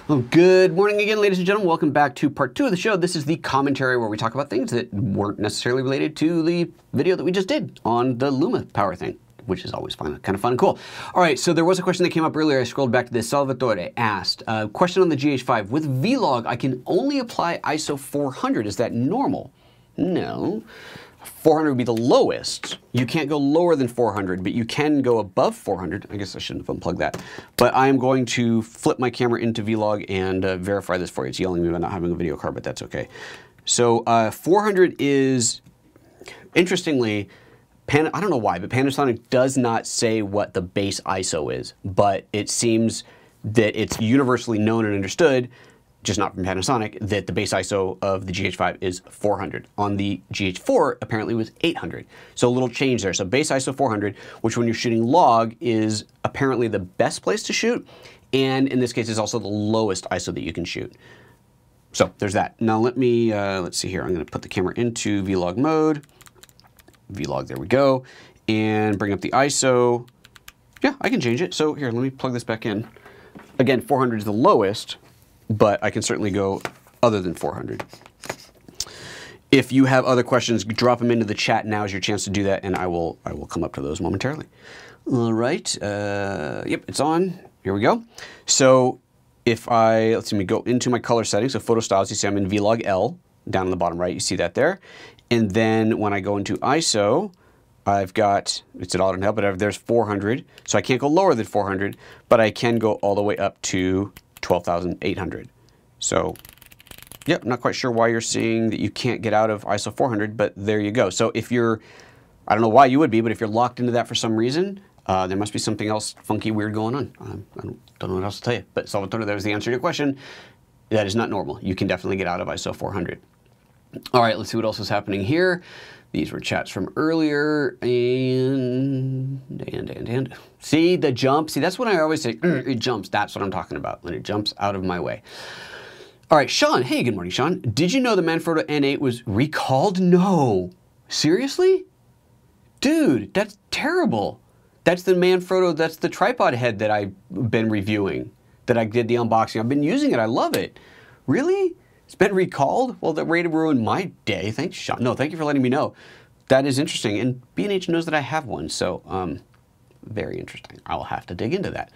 Well, good morning again, ladies and gentlemen. Welcome back to part 2 of the show. This is the commentary where we talk about things that weren't necessarily related to the video that we just did on the Luma power thing, which is always fun, kind of fun and cool. All right, so there was a question that came up earlier. I scrolled back to this. Salvatore asked, question on the GH5. With Vlog, I can only apply ISO 400. Is that normal? No. 400 would be the lowest. You can't go lower than 400, but you can go above 400. I guess I shouldn't have unplugged that. But I'm going to flip my camera into Vlog and verify this for you. It's yelling at me about not having a video card, but that's okay. So 400 is, interestingly, I don't know why, but Panasonic does not say what the base ISO is, but it seems that it's universally known and understood, just not from Panasonic, that the base ISO of the GH5 is 400. On the GH4, apparently was 800. So a little change there. So base ISO 400, which when you're shooting log is apparently the best place to shoot, and in this case is also the lowest ISO that you can shoot. So there's that. Now let me, let's see here. I'm gonna put the camera into Vlog mode. Vlog, there we go. And bring up the ISO. Yeah, I can change it. So here, let me plug this back in. Again, 400 is the lowest, but I can certainly go other than 400. If you have other questions, drop them into the chat. Now is your chance to do that, and I will come up to those momentarily. All right, yep, it's on. Here we go. So if let's see, let me go into my color settings. So photo styles, you see I'm in Vlog L, down in the bottom right, you see that there. And then when I go into ISO, I've got, it's at auto now, but there's 400. So I can't go lower than 400, but I can go all the way up to 12,800. So, yep, not quite sure why you're seeing that you can't get out of ISO 400, but there you go. So if you're, I don't know why you would be, but if you're locked into that for some reason, there must be something else funky, weird going on. I don't know what else to tell you. But Salvatore, there's the answer to your question. That is not normal. You can definitely get out of ISO 400. All right, let's see what else is happening here. These were chats from earlier, and see the jump. See, that's what I always say. It jumps. That's what I'm talking about, when it jumps out of my way. All right, Sean. Hey, good morning, Sean. Did you know the Manfrotto N8 was recalled? No. Seriously? Dude, that's terrible. That's the Manfrotto, that's the tripod head that I've been reviewing, that I did the unboxing. I've been using it. I love it. Really? It's been recalled? Well, that way to ruin my day. Thanks, Sean. No, thank you for letting me know. That is interesting. And B&H knows that I have one, so very interesting. I'll have to dig into that.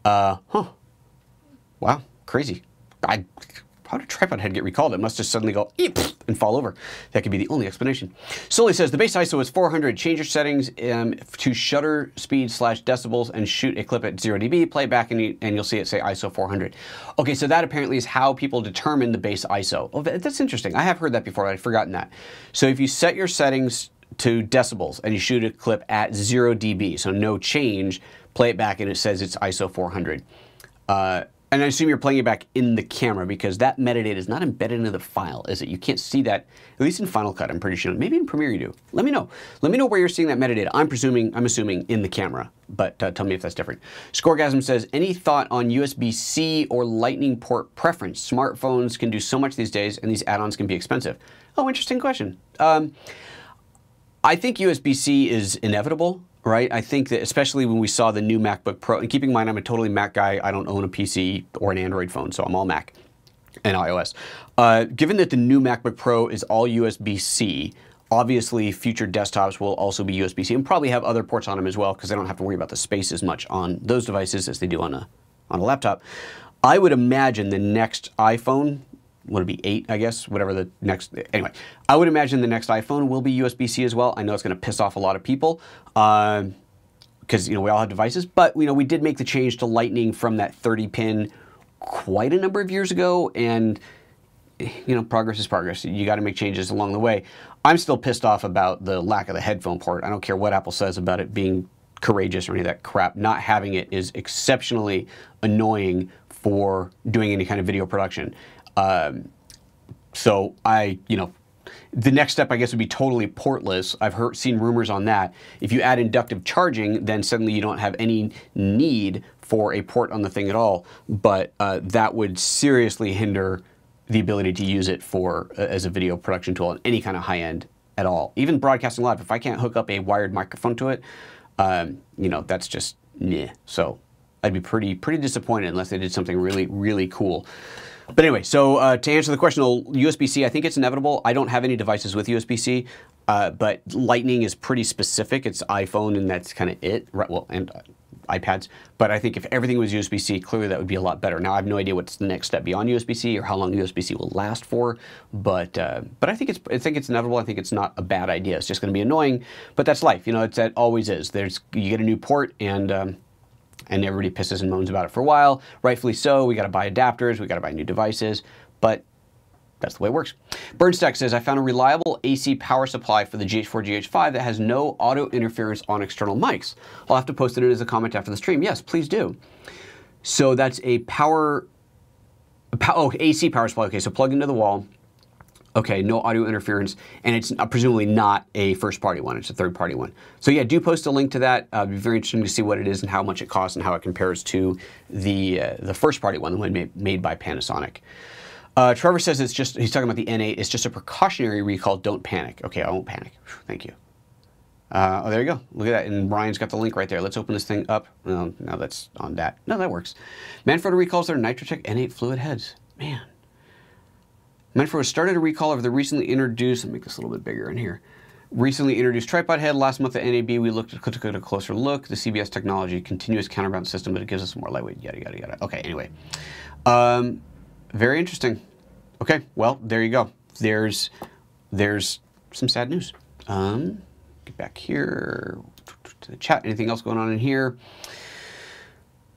Wow, crazy. How did tripod head get recalled? It must just suddenly go and fall over. That could be the only explanation. Sully says, the base ISO is 400. Change your settings to shutter speed / decibels and shoot a clip at 0 dB. Play back and you'll see it say ISO 400. Okay, so that apparently is how people determine the base ISO. Oh, that's interesting. I have heard that before. I'd forgotten that. So if you set your settings to decibels and you shoot a clip at 0 dB, so no change, play it back and it says it's ISO 400. And I assume you're playing it back in the camera because that metadata is not embedded into the file, is it? You can't see that, at least in Final Cut, I'm pretty sure. Maybe in Premiere you do. Let me know. Let me know where you're seeing that metadata. I'm assuming in the camera, but tell me if that's different. Scoregasm says, any thought on USB-C or Lightning port preference? Smartphones can do so much these days and these add-ons can be expensive. Oh, interesting question. I think USB-C is inevitable. Right? I think that especially when we saw the new MacBook Pro, and keeping in mind I'm a totally Mac guy, I don't own a PC or an Android phone, so I'm all Mac and iOS. Given that the new MacBook Pro is all USB-C, obviously future desktops will also be USB-C and probably have other ports on them as well because I don't have to worry about the space as much on those devices as they do on a laptop. I would imagine the next iPhone, would it be 8, I guess, whatever the next, anyway, I would imagine the next iPhone will be USB-C as well. I know it's going to piss off a lot of people because, you know, we all have devices, but, you know, we did make the change to Lightning from that 30-pin quite a number of years ago, and, you know, progress is progress. You got to make changes along the way. I'm still pissed off about the lack of the headphone port. I don't care what Apple says about it being courageous or any of that crap. Not having it is exceptionally annoying for doing any kind of video production. So you know, the next step I guess would be totally portless. I've seen rumors on that. If you add inductive charging, then suddenly you don't have any need for a port on the thing at all. But that would seriously hinder the ability to use it for as a video production tool on any kind of high end at all. Even broadcasting live, if I can't hook up a wired microphone to it, you know, that's just, yeah. So I'd be pretty disappointed unless they did something really, really cool. But anyway, so to answer the question, USB-C, I think it's inevitable. I don't have any devices with USB-C, but Lightning is pretty specific. It's iPhone, and that's kind of it. Right, well, and iPads. But I think if everything was USB-C, clearly that would be a lot better. Now, I have no idea what's the next step beyond USB-C or how long USB-C will last for. But I think it's inevitable. I think it's not a bad idea. It's just going to be annoying, but that's life. You know, it always is. You get a new port, and everybody pisses and moans about it for a while. Rightfully so. We got to buy adapters. We got to buy new devices. But that's the way it works. Burnstack says, I found a reliable AC power supply for the GH4, GH5 that has no auto interference on external mics. I'll have to post it as a comment after the stream. Yes, please do. So that's a AC power supply. Okay, so plug into the wall. Okay, no audio interference, and it's presumably not a first-party one. It's a third-party one. So yeah, do post a link to that. It'd be very interesting to see what it is and how much it costs and how it compares to the first-party one, the one made by Panasonic. Trevor says he's talking about the N8. It's just a precautionary recall. Don't panic. Okay, I won't panic. Thank you. Oh, there you go. Look at that. And Brian's got the link right there. Let's open this thing up. No, that's on that. No, that works. Manfrotto recalls their NitroCheck N8 fluid heads. Man. Manfrotto started a recall of the recently introduced, let me make this a little bit bigger in here, recently introduced tripod head. Last month at NAB, we took a closer look. The CBS technology, continuous counterbalance system, but it gives us more lightweight, yada, yada, yada. Okay, anyway. Very interesting. Okay, well, there you go. There's some sad news. Get back here to the chat. Anything else going on in here?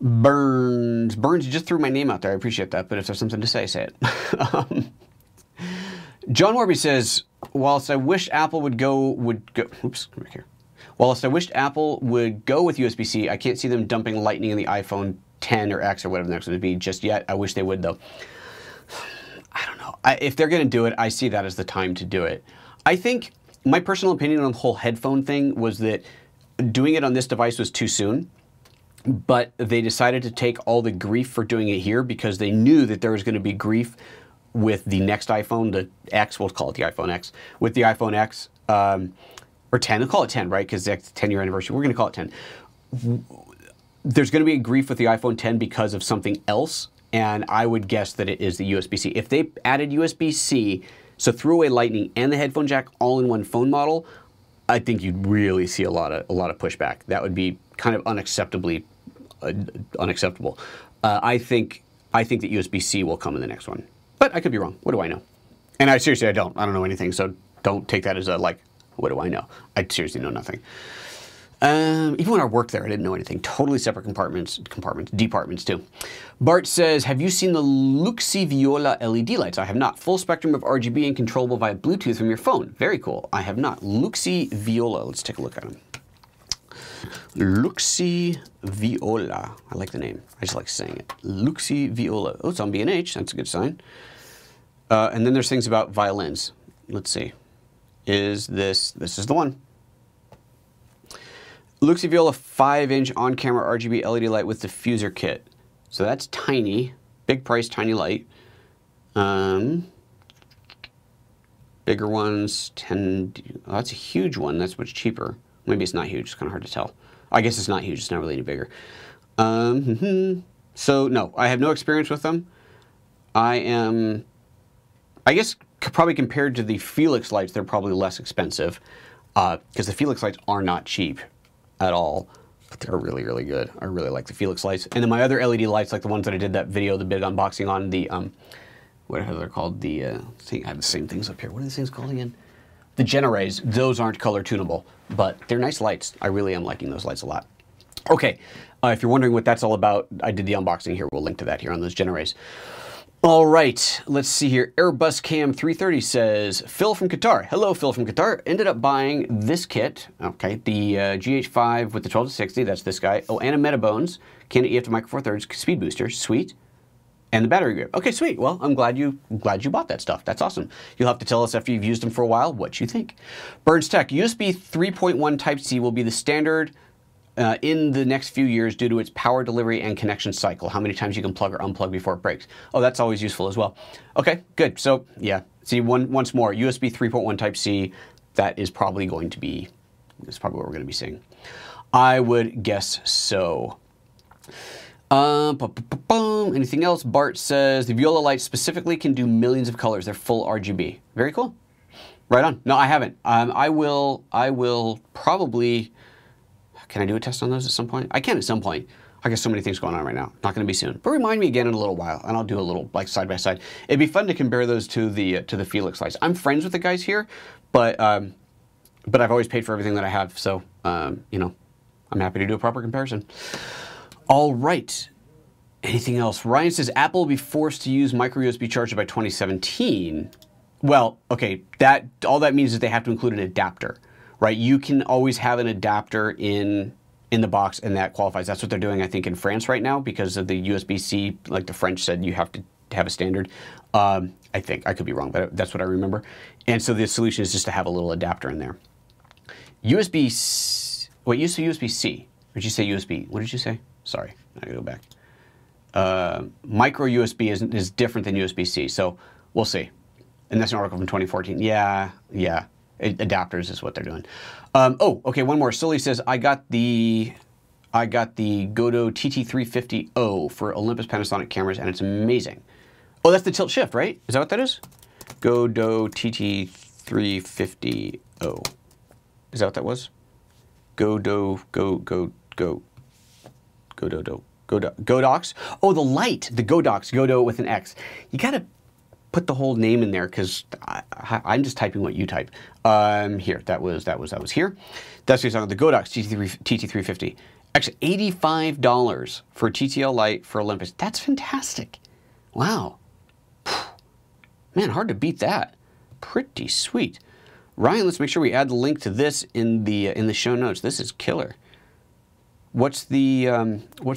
Burns, you just threw my name out there. I appreciate that, but if there's something to say, say it. John Warby says, whilst I wish Apple would go, oops, come back here. Whilst I wished Apple would go with USB-C, I can't see them dumping Lightning in the iPhone 10 or X or whatever the next one would be just yet. I wish they would, though. I don't know. If they're going to do it, I see that as the time to do it. I think my personal opinion on the whole headphone thing was that doing it on this device was too soon. But they decided to take all the grief for doing it here because they knew that there was going to be grief with the next iPhone, the X, we'll call it the iPhone X, with the iPhone X, or 10, we'll call it 10, right? Because that's the 10-year anniversary. We're going to call it 10. There's going to be a grief with the iPhone 10 because of something else, and I would guess that it is the USB-C. If they added USB-C, so threw away Lightning and the headphone jack all in one phone model, I think you'd really see a lot of pushback. That would be kind of unacceptably unacceptable. I think that USB-C will come in the next one. But I could be wrong. What do I know? And I seriously, I don't know anything, so don't take that as a, like, what do I know? I seriously know nothing. Even when I worked there, I didn't know anything. Totally separate departments too. Bart says, have you seen the Luxi Viola LED lights? I have not. Full spectrum of RGB and controllable via Bluetooth from your phone. Very cool. I have not. Luxi Viola. Let's take a look at them. Luxi Viola. I like the name. I just like saying it. Luxi Viola. Oh, it's on B&H. That's a good sign. And then there's things about violins. Let's see. This is the one. Luxi Viola 5-inch on-camera RGB LED light with diffuser kit. So that's tiny. Big price, tiny light. Bigger ones, 10. Oh, that's a huge one. That's much cheaper. Maybe it's not huge. It's kind of hard to tell. I guess it's not huge. It's not really any bigger. So, no, I have no experience with them. I guess probably compared to the Felix lights, they're probably less expensive because the Felix lights are not cheap at all, but they're really, really good. I really like the Felix lights. And then my other LED lights, like the ones that I did that video, the big unboxing on, the, whatever they're called, the, I have the same things up here. What are these things called again? The Generays, those aren't color tunable, but they're nice lights. I really am liking those lights a lot. Okay, if you're wondering what that's all about, I did the unboxing here. We'll link to that here on those Generays. All right, let's see here. Airbus Cam 330 says, Phil from Qatar. Hello, Phil from Qatar. Ended up buying this kit, okay, the GH5 with the 12 to 60, that's this guy. Oh, and a Metabones, Canon EF to Micro Four Thirds speed booster, sweet. And the battery grip. Okay, sweet. Well, I'm glad you bought that stuff. That's awesome. You'll have to tell us after you've used them for a while what you think. Burns Tech, USB 3.1 Type-C will be the standard in the next few years due to its power delivery and connection cycle. How many times you can plug or unplug before it breaks. Oh, that's always useful as well. Okay, good. So, yeah. See, once more, USB 3.1 Type-C, that is probably going to be, that's probably what we're going to be seeing. I would guess so. Anything else? Bart says the Viola lights specifically can do millions of colors. They're full RGB. Very cool. Right on. No, I haven't. I will probably. Can I do a test on those at some point? I can at some point. I got so many things going on right now. Not going to be soon. But remind me again in a little while, and I'll do a little like side by side. It'd be fun to compare those to the Felix lights. I'm friends with the guys here, but I've always paid for everything that I have, so you know, I'm happy to do a proper comparison. All right. Anything else? Ryan says Apple will be forced to use micro USB charger by 2017. Well, okay, all that means is they have to include an adapter, right? You can always have an adapter in the box, and that qualifies. That's what they're doing, I think, in France right now because of the USB-C. Like the French said, you have to have a standard. I think I could be wrong, but that's what I remember. And so the solution is just to have a little adapter in there. USB-C. What used to USB-C? Or did you say USB? What did you say? Sorry, I gotta go back. Micro USB is different than USB-C, so we'll see. And that's an article from 2014. Yeah. Adapters is what they're doing. Oh, okay, one more. Sully says, I got the Godo TT350O for Olympus Panasonic cameras, and it's amazing. Oh, that's the tilt shift, right? Is that what that is? Godo TT350O. Is that what that was? Godox. Oh, the light, the Godox, Godo with an X. You gotta put the whole name in there because I'm just typing what you type. Here, that was here. That's what you're talking about, the Godox TT350. Actually, $85 for a TTL light for Olympus. That's fantastic. Wow. Man, hard to beat that. Pretty sweet. Ryan, let's make sure we add the link to this in the show notes. This is killer. What's the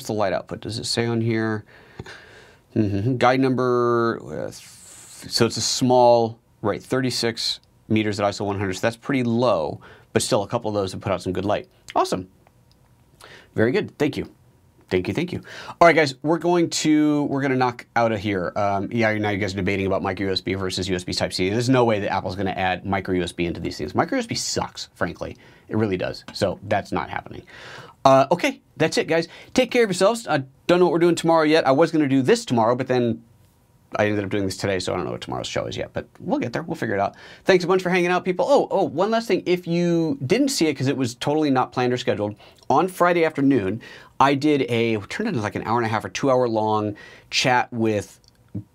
light output? Does it say on here? Guide number. So it's a small, right? 36 meters at ISO 100. So that's pretty low, but still a couple of those have put out some good light. Awesome. Very good. Thank you. Thank you. All right, guys, we're gonna knock out of here. Yeah, now you guys are debating about micro USB versus USB Type-C. There's no way that Apple's gonna add micro USB into these things. Micro USB sucks, frankly. It really does. So that's not happening. Okay, that's it, guys. Take care of yourselves. I don't know what we're doing tomorrow yet. I was gonna do this tomorrow, but then I ended up doing this today, so I don't know what tomorrow's show is yet, but we'll get there. We'll figure it out. Thanks a bunch for hanging out, people. Oh, one last thing. If you didn't see it because it was totally not planned or scheduled, on Friday afternoon, I did it turned into like an hour and a half or 2 hour long chat with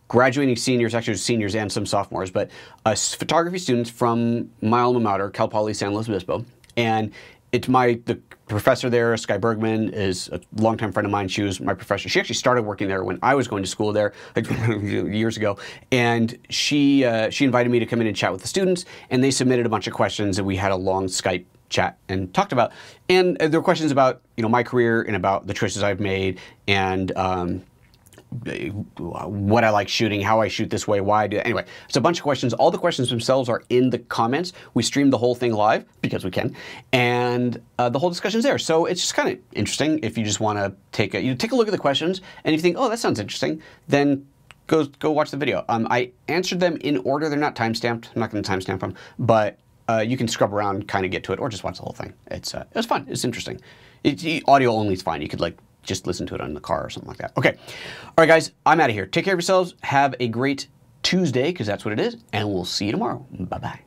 graduating seniors, actually seniors and some sophomores, but photography students from my alma mater, Cal Poly San Luis Obispo. And it's the professor there, Skye Bergman, is a longtime friend of mine. She was my professor. She actually started working there when I was going to school there, like years ago. And she invited me to come in and chat with the students, and they submitted a bunch of questions, and we had a long Skype chat and talked about. And there were questions about my career and about the choices I've made and what I like shooting, how I shoot this way, why I do it. Anyway, it's a bunch of questions. All the questions themselves are in the comments. We streamed the whole thing live because we can, and the whole discussion's there. So it's just kind of interesting if you just want to take a look at the questions, and if you think, oh, that sounds interesting, then go watch the video. I answered them in order. They're not time-stamped. I'm not going to time-stamp them, but you can scrub around, kind of get to it, or just watch the whole thing. It was fun. It's interesting. Audio only is fine. You could just listen to it in the car or something like that. Okay. All right, guys, I'm out of here. Take care of yourselves. Have a great Tuesday, because that's what it is, and we'll see you tomorrow. Bye-bye.